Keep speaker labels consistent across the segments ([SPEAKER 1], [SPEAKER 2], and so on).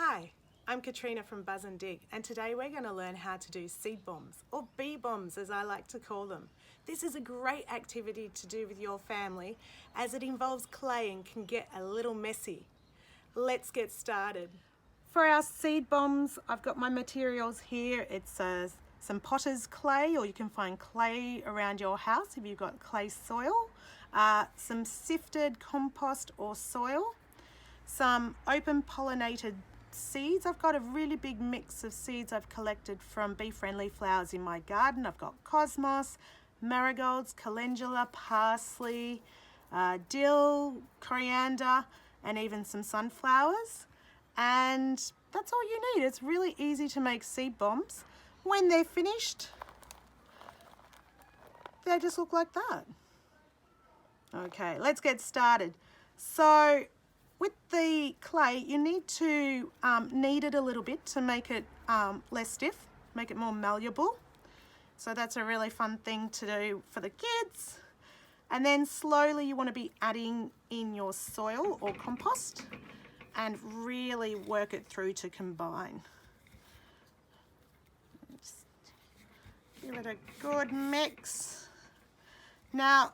[SPEAKER 1] Hi, I'm Katrina from Buzz and Dig, and today we're going to learn how to do seed bombs, or bee bombs as I like to call them. This is a great activity to do with your family as it involves clay and can get a little messy. Let's get started. For our seed bombs, I've got my materials here. It's some potter's clay, or you can find clay around your house if you've got clay soil, some sifted compost or soil, some open pollinated seeds. I've got a really big mix of seeds I've collected from bee-friendly flowers in my garden. I've got cosmos, marigolds, calendula, parsley, dill, coriander, and even some sunflowers. And that's all you need. It's really easy to make seed bombs. When they're finished, they just look like that. Okay, let's get started. So with the clay, you need to knead it a little bit to make it less stiff, make it more malleable. So that's a really fun thing to do for the kids. And then slowly you want to be adding in your soil or compost and really work it through to combine. Just give it a good mix. Now,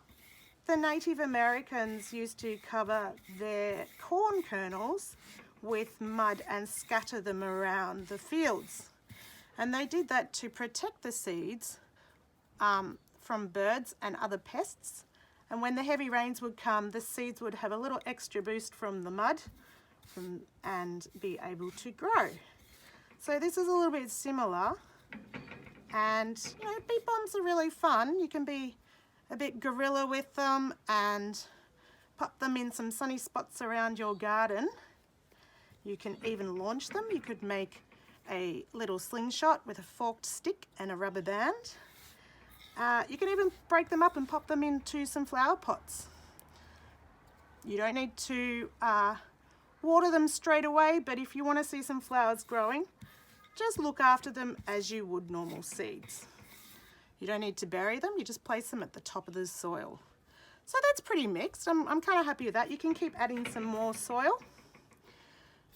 [SPEAKER 1] the Native Americans used to cover their corn kernels with mud and scatter them around the fields. And they did that to protect the seeds from birds and other pests. And when the heavy rains would come, the seeds would have a little extra boost from the mud and be able to grow. So this is a little bit similar. And you know, bee bombs are really fun. You can be a bit guerrilla with them and pop them in some sunny spots around your garden. You can even launch them. You could make a little slingshot with a forked stick and a rubber band. You can even break them up and pop them into some flower pots. You don't need to water them straight away, but if you want to see some flowers growing, just look after them as you would normal seeds. You don't need to bury them, you just place them at the top of the soil. So that's pretty mixed. I'm kind of happy with that. You can keep adding some more soil.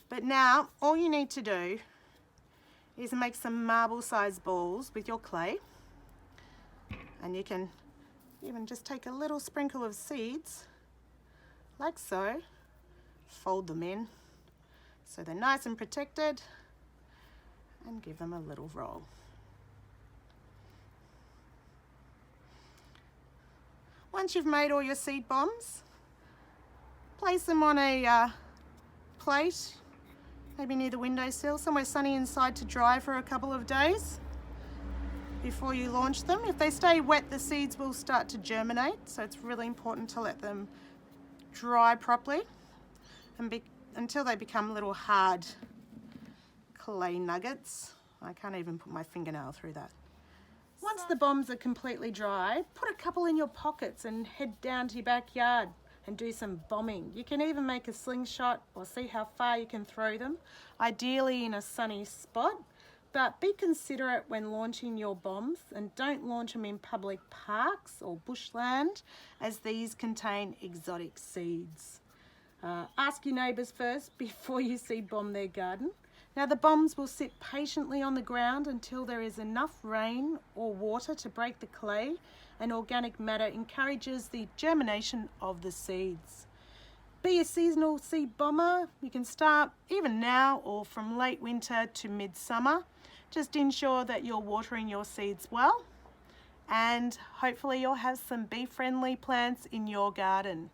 [SPEAKER 1] But now all you need to do is make some marble-sized balls with your clay. And you can even just take a little sprinkle of seeds, like so, fold them in so they're nice and protected, and give them a little roll. Once you've made all your seed bombs, place them on a plate, maybe near the windowsill, somewhere sunny inside to dry for a couple of days before you launch them. If they stay wet, the seeds will start to germinate, so it's really important to let them dry properly and until they become little hard clay nuggets. I can't even put my fingernail through that. Once the bombs are completely dry, put a couple in your pockets and head down to your backyard and do some bombing. You can even make a slingshot or see how far you can throw them, ideally in a sunny spot. But be considerate when launching your bombs and don't launch them in public parks or bushland, as these contain exotic seeds. Ask your neighbours first before you seed bomb their garden. Now the bombs will sit patiently on the ground until there is enough rain or water to break the clay, and organic matter encourages the germination of the seeds. Be a seasonal seed bomber. You can start even now or from late winter to midsummer. Just ensure that you're watering your seeds well, and hopefully you'll have some bee-friendly plants in your garden.